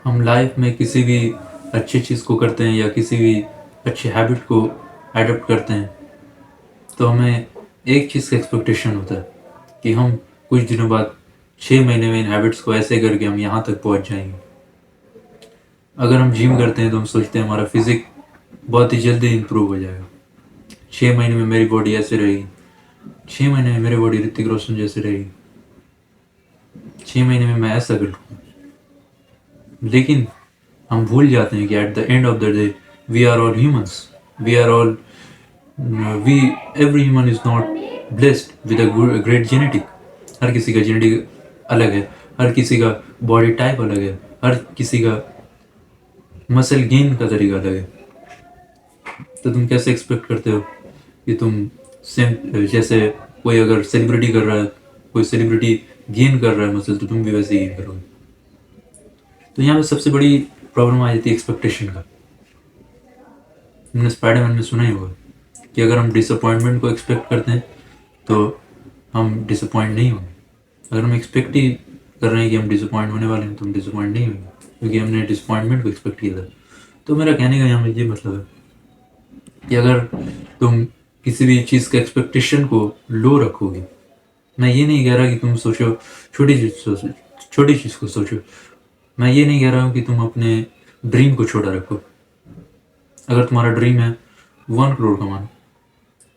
हम लाइफ में किसी भी अच्छी चीज़ को करते हैं या किसी भी अच्छे हैबिट को एडॉप्ट करते हैं तो हमें एक चीज़ का एक्सपेक्टेशन होता है कि हम कुछ दिनों बाद 6 महीने में इन हैबिट्स को ऐसे करके हम यहाँ तक पहुँच जाएंगे। अगर हम जिम करते हैं तो हम सोचते हैं हमारा फिजिक बहुत ही जल्दी इंप्रूव हो जाएगा, 6 महीने में मेरी बॉडी ऐसे रहेगी, 6 महीने में मेरी बॉडी ऋतिक रोशन जैसे रहेगी, 6 महीने में मैं ऐसा कर लूँगा। लेकिन हम भूल जाते हैं कि at the end of the day we are all humans, we are all we every human is not blessed with a great genetic. हर किसी का जेनेटिक अलग है, हर किसी का बॉडी टाइप अलग है, हर किसी का मसल गेन का तरीका अलग है। तो तुम कैसे एक्सपेक्ट करते हो कि तुम सेम जैसे कोई अगर सेलिब्रिटी कर रहा है, कोई सेलिब्रिटी गेन कर रहा है मसल, तो तुम भी वैसे ही गेन करोगे। तो यहाँ पे सबसे बड़ी प्रॉब्लम आ जाती है एक्सपेक्टेशन का। तुमने स्पाइडरमैन में सुना ही होगा कि अगर हम डिसअपॉइंटमेंट को एक्सपेक्ट करते हैं तो हम डिसअपॉइंट नहीं होंगे। अगर हम एक्सपेक्ट ही कर रहे हैं कि हम डिसअपॉइंट होने वाले हैं तो हम डिसअपॉइंट नहीं होंगे, क्योंकि हमने डिसअपॉइंटमेंट को एक्सपेक्ट किया था। तो मेरा कहने का यहाँ में ये मतलब है कि अगर तुम किसी भी चीज़ का एक्सपेक्टेशन को लो रखोगे, मैं ये नहीं कह रहा कि तुम सोचो छोटी चीज़ को सोचो, मैं ये नहीं कह रहा हूँ कि तुम अपने ड्रीम को छोटा रखो। अगर तुम्हारा ड्रीम है 1 करोड़ कमाना,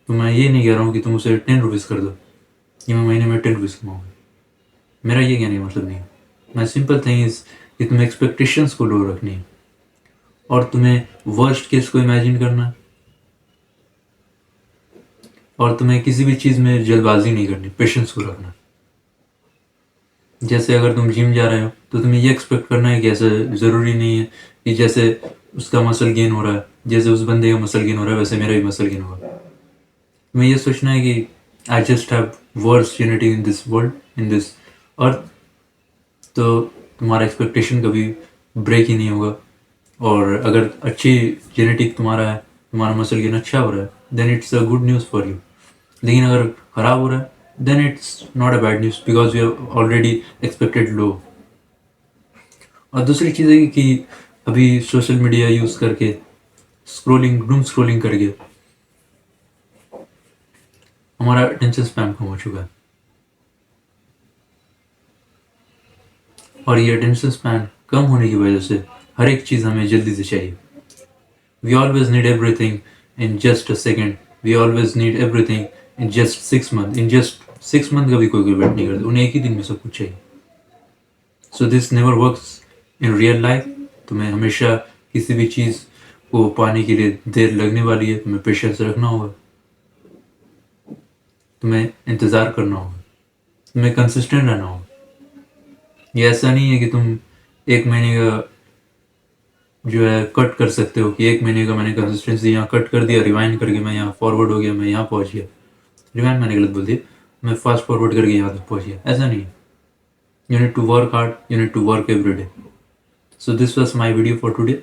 तो मैं ये नहीं कह रहा हूँ कि तुम उसे 10 रुपीज़ कर दो कि मैं महीने में 10 रुपीज़ कमाऊँगा। मेरा ये कहने का मतलब नहीं है। माई सिंपल थिंग इज़ कि तुम्हें एक्सपेक्टेशंस को लो रखनी है और तुम्हें वर्स्ट केस को इमेजिन करना है और तुम्हें किसी भी चीज़ में जल्दबाजी नहीं करनी, पेशेंस को रखना। जैसे अगर तुम जिम जा रहे हो तो तुम्हें ये एक्सपेक्ट करना है कि ऐसा ज़रूरी नहीं है कि जैसे उसका मसल गेन हो रहा है, जैसे उस बंदे का मसल गेन हो रहा है वैसे मेरा भी मसल गेन होगा। तुम्हें ये सोचना है कि I just have worst genetic in this world, in this earth, तो तुम्हारा एक्सपेक्टेशन कभी ब्रेक ही नहीं होगा। और अगर अच्छी जेनेटिक तुम्हारा है, तुम्हारा मसल गेन अच्छा हो रहा है, then it's a good news for you. लेकिन अगर ख़राब हो रहा है then it's not a bad news because you have already expected low। और दूसरी चीज़ है कि अभी सोशल मीडिया यूज़ करके डूम स्क्रोलिंग करके हमारा अटेंशन स्पैन कम हो चुका है और ये अटेंशन स्पैन कम होने की वजह से हर एक चीज़ हमें जल्दी से चाहिए। We always need everything in just a second, we always need everything in just 6 month. In just 6 month का भी कोई वेट नहीं करता, उन्हें एक ही दिन में सब कुछ चाहिए। So this never works in real life. तुम्हें हमेशा किसी भी चीज़ को पाने के लिए देर लगने वाली है, तुम्हें पेशेंस रखना होगा, तुम्हें इंतज़ार करना होगा, तुम्हें कंसिस्टेंट रहना होगा। ये ऐसा नहीं है कि तुम 1 महीने का जो है कट कर सकते हो कि 1 महीने का मैंने कंसिस्टेंसी यहाँ कट कर दिया, रिवाइंड करके मैं यहाँ फॉरवर्ड हो गया, मैं यहाँ पहुँच गया। रिवाइंड मैंने गलत बोल दिया, मैं फास्ट फॉरवर्ड करके यहाँ तक पहुँच गया, ऐसा नहीं है। You need to work hard, you need to work every day. So this was my video for today.